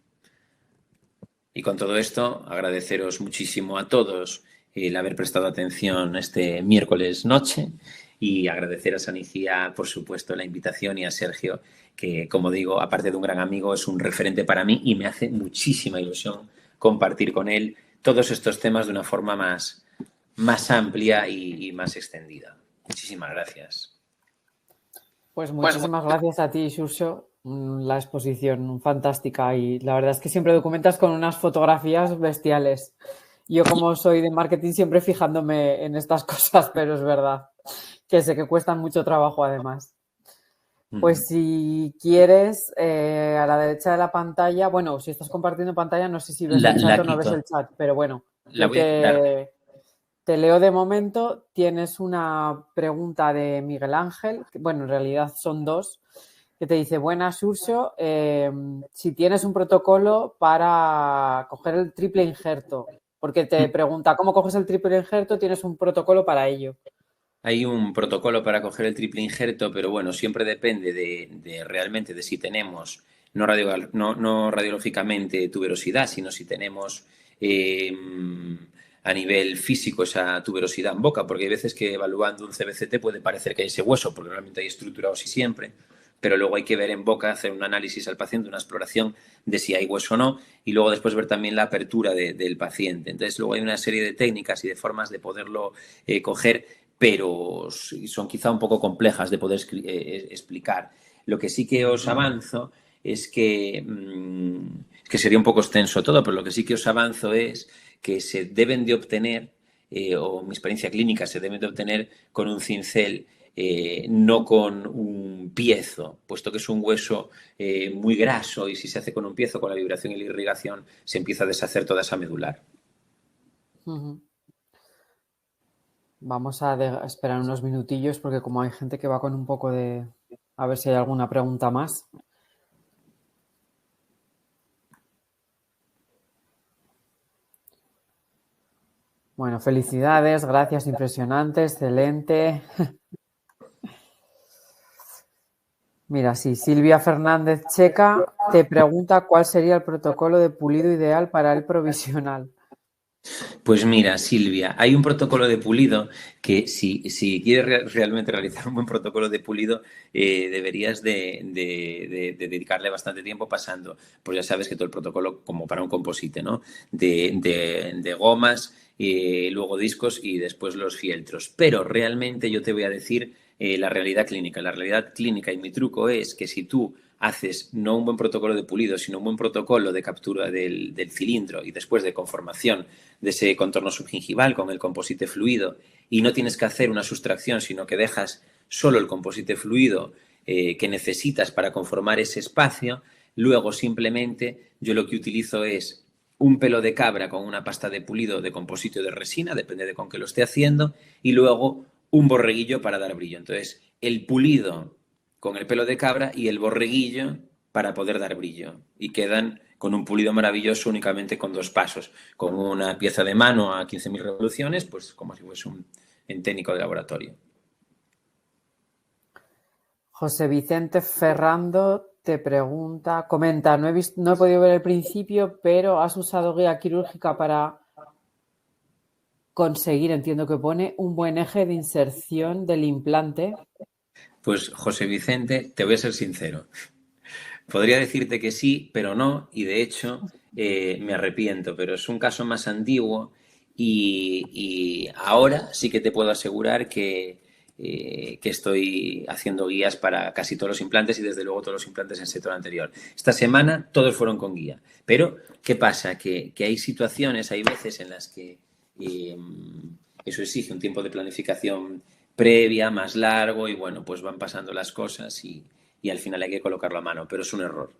Y con todo esto, agradeceros muchísimo a todos el haber prestado atención este miércoles noche, y agradecer a Sanigía, por supuesto, la invitación, y a Sergio, que, como digo, aparte de un gran amigo, es un referente para mí y me hace muchísima ilusión compartir con él todos estos temas de una forma más amplia y más extendida. Muchísimas gracias. Pues muchísimas gracias a ti, Xurxo. La exposición fantástica, y la verdad es que siempre documentas con unas fotografías bestiales. Yo, como soy de marketing, siempre fijándome en estas cosas, pero es verdad que sé que cuestan mucho trabajo además. Pues si quieres, a la derecha de la pantalla, bueno, si estás compartiendo pantalla, no sé si ves el chat o no ves el chat, pero bueno, te leo de momento. Tienes una pregunta de Miguel Ángel, que, bueno, en realidad son dos, que te dice: buenas, Xurxo, si tienes un protocolo para coger el triple injerto, porque te pregunta cómo coges el triple injerto, tienes un protocolo para ello. Hay un protocolo para coger el triple injerto, pero bueno, siempre depende de realmente de si tenemos no radiológicamente tuberosidad, sino si tenemos a nivel físico esa tuberosidad en boca, porque hay veces que evaluando un CBCT puede parecer que hay ese hueso, porque realmente hay estructurados siempre, pero luego hay que ver en boca, hacer un análisis al paciente, una exploración de si hay hueso o no, y luego después ver también la apertura del paciente. Entonces luego hay una serie de técnicas y de formas de poderlo coger, pero son quizá un poco complejas de poder explicar. Lo que sí que os avanzo es que sería un poco extenso todo, pero lo que sí que os avanzo es que se deben de obtener, o mi experiencia clínica, se deben de obtener con un cincel, no con un piezo, puesto que es un hueso muy graso, y si se hace con un piezo, con la vibración y la irrigación, se empieza a deshacer toda esa medular. Vamos a esperar unos minutillos, porque como hay gente que va con un poco de... A ver si hay alguna pregunta más. Bueno, felicidades, gracias, impresionante, excelente. Mira, sí, Silvia Fernández Checa te pregunta cuál sería el protocolo de pulido ideal para el provisional. Pues mira, Silvia, hay un protocolo de pulido que si quieres realmente realizar un buen protocolo de pulido, deberías de dedicarle bastante tiempo pasando, pues ya sabes que todo el protocolo, como para un composite, ¿no? De gomas, luego discos y después los fieltros. Pero realmente yo te voy a decir la realidad clínica. La realidad clínica y mi truco es que si tú haces no un buen protocolo de pulido, sino un buen protocolo de captura del cilindro y después de conformación de ese contorno subgingival con el composite fluido y no tienes que hacer una sustracción, sino que dejas solo el composite fluido que necesitas para conformar ese espacio, luego simplemente yo lo que utilizo es un pelo de cabra con una pasta de pulido de composite o de resina, depende de con qué lo esté haciendo, y luego un borreguillo para dar brillo. Entonces, el pulido con el pelo de cabra y el borreguillo para poder dar brillo. Y quedan con un pulido maravilloso únicamente con 2 pasos. Con una pieza de mano a 15.000 revoluciones, pues como si fuese un técnico de laboratorio. José Vicente Ferrando te pregunta, comenta, no he podido ver el principio, pero has usado guía quirúrgica para conseguir, entiendo que pone, un buen eje de inserción del implante. Pues José Vicente, te voy a ser sincero. Podría decirte que sí, pero no, y de hecho me arrepiento, pero es un caso más antiguo y ahora sí que te puedo asegurar que estoy haciendo guías para casi todos los implantes y desde luego todos los implantes en sector anterior. Esta semana todos fueron con guía, pero ¿qué pasa? Que hay situaciones, hay veces en las que eso exige un tiempo de planificación previa, más largo y bueno, pues van pasando las cosas y al final hay que colocarlo a mano, pero es un error.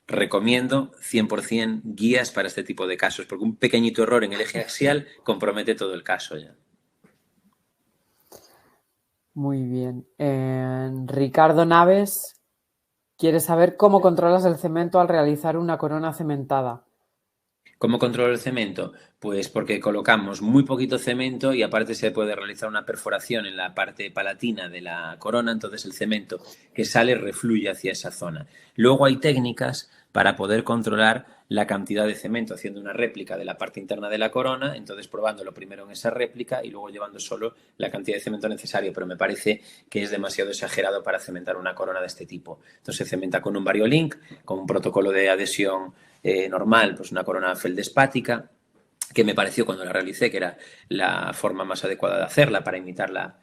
Recomiendo 100% guías para este tipo de casos, porque un pequeñito error en el eje axial compromete todo el caso ya. Muy bien. Ricardo Naves quiere saber cómo controlas el cemento al realizar una corona cementada. ¿Cómo controlo el cemento? Pues porque colocamos muy poquito cemento y aparte se puede realizar una perforación en la parte palatina de la corona, entonces el cemento que sale refluye hacia esa zona. Luego hay técnicas para poder controlar la cantidad de cemento, haciendo una réplica de la parte interna de la corona, entonces probándolo primero en esa réplica y luego llevando solo la cantidad de cemento necesario, pero me parece que es demasiado exagerado para cementar una corona de este tipo. Entonces se cementa con un variolink, con un protocolo de adhesión normal, pues una corona feldespática, que me pareció cuando la realicé que era la forma más adecuada de hacerla para imitar la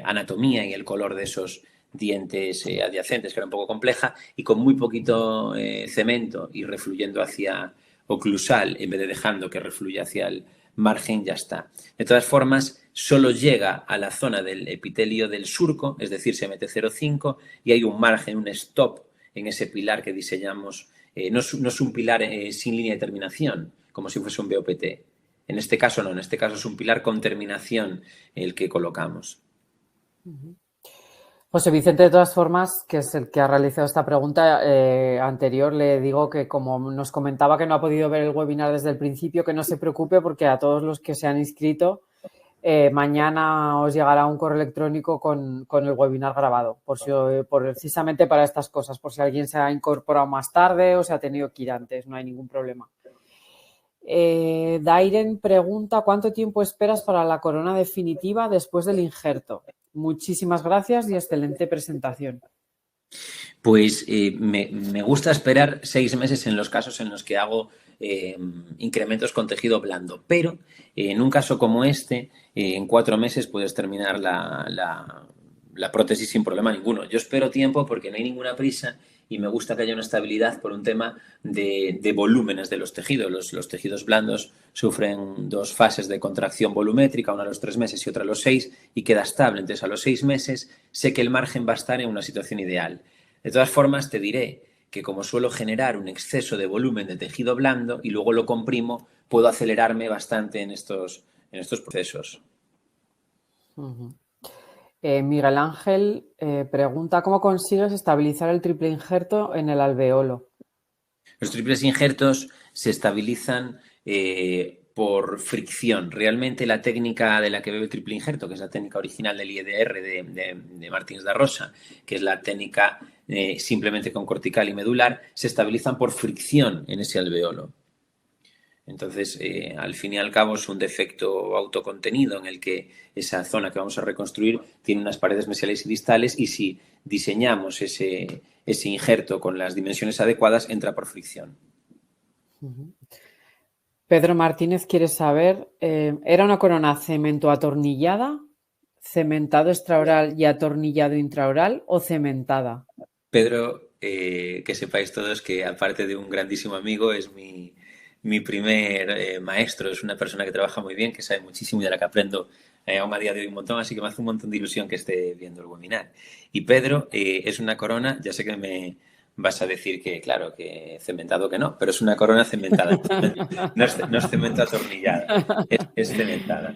anatomía y el color de esos dientes adyacentes, que era un poco compleja, y con muy poquito cemento y refluyendo hacia oclusal, en vez de dejando que refluya hacia el margen, ya está. De todas formas, solo llega a la zona del epitelio del surco, es decir, se mete 0,5 y hay un margen, un stop en ese pilar que diseñamos. No es un pilar sin línea de terminación, como si fuese un BOPT. En este caso no, en este caso es un pilar con terminación el que colocamos. José Vicente, de todas formas, que es el que ha realizado esta pregunta anterior, le digo que como nos comentaba que no ha podido ver el webinar desde el principio, que no se preocupe porque a todos los que se han inscrito, mañana os llegará un correo electrónico con el webinar grabado, precisamente para estas cosas, por si alguien se ha incorporado más tarde o se ha tenido que ir antes, no hay ningún problema. Dairen pregunta, ¿cuánto tiempo esperas para la corona definitiva después del injerto? Muchísimas gracias y excelente presentación. Pues me gusta esperar 6 meses en los casos en los que hago incrementos con tejido blando, pero en un caso como este, en 4 meses puedes terminar la prótesis sin problema ninguno. Yo espero tiempo porque no hay ninguna prisa y me gusta que haya una estabilidad por un tema de volúmenes de los tejidos. Los tejidos blandos sufren 2 fases de contracción volumétrica, una a los 3 meses y otra a los 6, y queda estable. Entonces, a los 6 meses sé que el margen va a estar en una situación ideal. De todas formas, te diré que como suelo generar un exceso de volumen de tejido blando y luego lo comprimo, puedo acelerarme bastante en estos procesos. Miguel Ángel pregunta, ¿cómo consigues estabilizar el triple injerto en el alveolo? Los triples injertos se estabilizan por fricción. Realmente la técnica de la que bebe el triple injerto, que es la técnica original del IEDR de Martins da Rosa, que es la técnica simplemente con cortical y medular, se estabilizan por fricción en ese alveolo. Entonces, al fin y al cabo, es un defecto autocontenido en el que esa zona que vamos a reconstruir tiene unas paredes mesiales y distales, y si diseñamos ese injerto con las dimensiones adecuadas, entra por fricción. Pedro Martínez quiere saber, ¿era una corona cemento atornillada, cementado extraoral y atornillado intraoral o cementada? Pedro, que sepáis todos que, aparte de un grandísimo amigo, es mi primer maestro. Es una persona que trabaja muy bien, que sabe muchísimo y de la que aprendo aún a día de hoy un montón, así que me hace un montón de ilusión que esté viendo el webinar. Y Pedro, es una corona, ya sé que me vas a decir que, claro, que cementado que no, pero es una corona cementada. No es cemento atornillada, es cementada.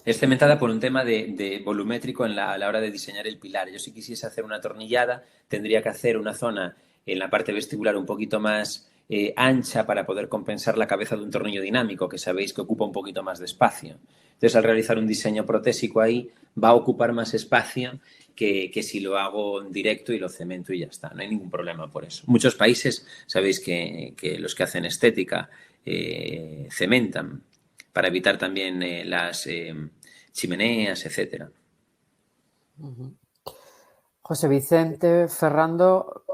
Es cementada por un tema de volumétrico a la hora de diseñar el pilar. Yo, si quisiese hacer una atornillada, tendría que hacer una zona en la parte vestibular un poquito más ancha para poder compensar la cabeza de un tornillo dinámico, que sabéis que ocupa un poquito más de espacio. Entonces, al realizar un diseño protésico ahí, va a ocupar más espacio que si lo hago en directo y lo cemento y ya está. No hay ningún problema por eso. Muchos países, sabéis que los que hacen estética cementan para evitar también las chimeneas, etcétera. José Vicente Ferrando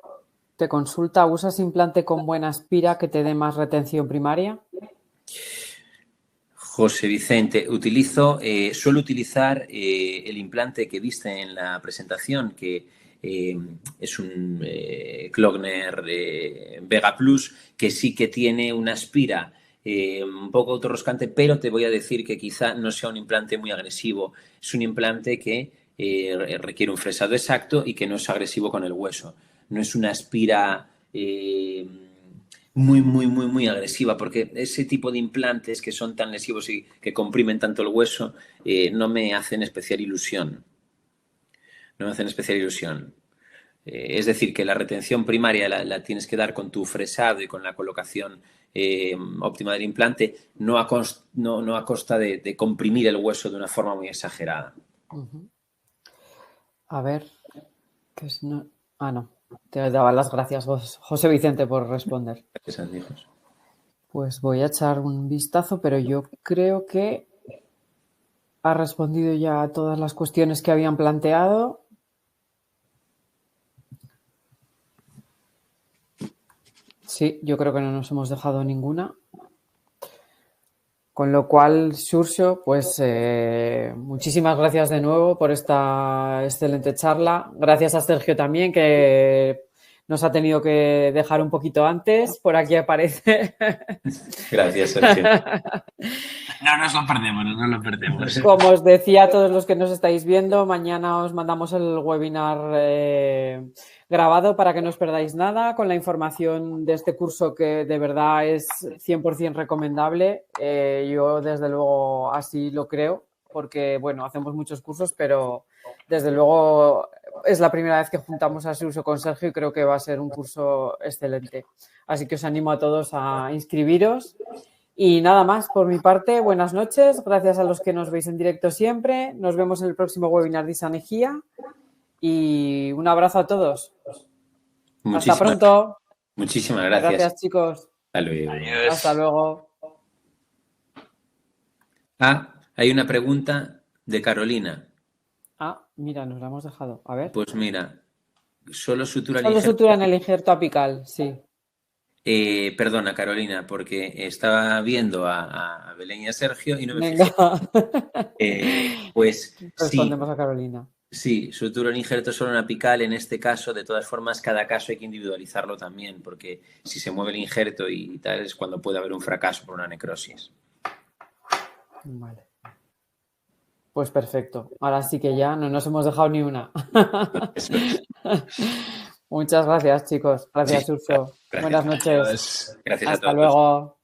te consulta, ¿usas implante con buena espira que te dé más retención primaria? José Vicente, suelo utilizar el implante que viste en la presentación, que es un Klöckner Vega Plus, que sí que tiene una espira un poco autorroscante, pero te voy a decir que quizá no sea un implante muy agresivo. Es un implante que requiere un fresado exacto y que no es agresivo con el hueso. No es una espira muy agresiva, porque ese tipo de implantes que son tan lesivos y que comprimen tanto el hueso no me hacen especial ilusión. No me hacen especial ilusión. Es decir, que la retención primaria la tienes que dar con tu fresado y con la colocación óptima del implante, no a costa de comprimir el hueso de una forma muy exagerada. A ver, ¿qué es? No. Te daba las gracias, José Vicente, por responder. Gracias, amigos. Pues voy a echar un vistazo, pero yo creo que ha respondido ya a todas las cuestiones que habían planteado. Sí, yo creo que no nos hemos dejado ninguna. Con lo cual, Xurxo, pues muchísimas gracias de nuevo por esta excelente charla. Gracias a Sergio también, que nos ha tenido que dejar un poquito antes. Por aquí aparece. Gracias, Sergio. No nos lo perdemos, no lo perdemos. Como os decía a todos los que nos estáis viendo, mañana os mandamos el webinar grabado para que no os perdáis nada, con la información de este curso que de verdad es 100% recomendable. Yo desde luego así lo creo, porque bueno, hacemos muchos cursos, pero desde luego es la primera vez que juntamos a Xurxo con Sergio y creo que va a ser un curso excelente. Así que os animo a todos a inscribiros. Y nada más por mi parte, buenas noches, gracias a los que nos veis en directo siempre, nos vemos en el próximo webinar de Isanegía y un abrazo a todos. Hasta pronto. Muchísimas gracias. Gracias, chicos. Hasta luego. Adiós. Hasta luego. Hay una pregunta de Carolina. Mira, nos la hemos dejado. A ver. Pues mira, solo sutura en el injerto apical, sí. Perdona, Carolina, porque estaba viendo a Belén y a Sergio y no me Venga. Pues respondemos a Carolina. Sí, sutura el injerto solo en apical. En este caso, de todas formas, cada caso hay que individualizarlo también, porque si se mueve el injerto y tal es cuando puede haber un fracaso por una necrosis. Vale. Pues perfecto. Ahora sí que ya no nos hemos dejado ni una. Muchas gracias, chicos. Gracias, Xurxo. Buenas noches. Gracias Hasta a todos. luego.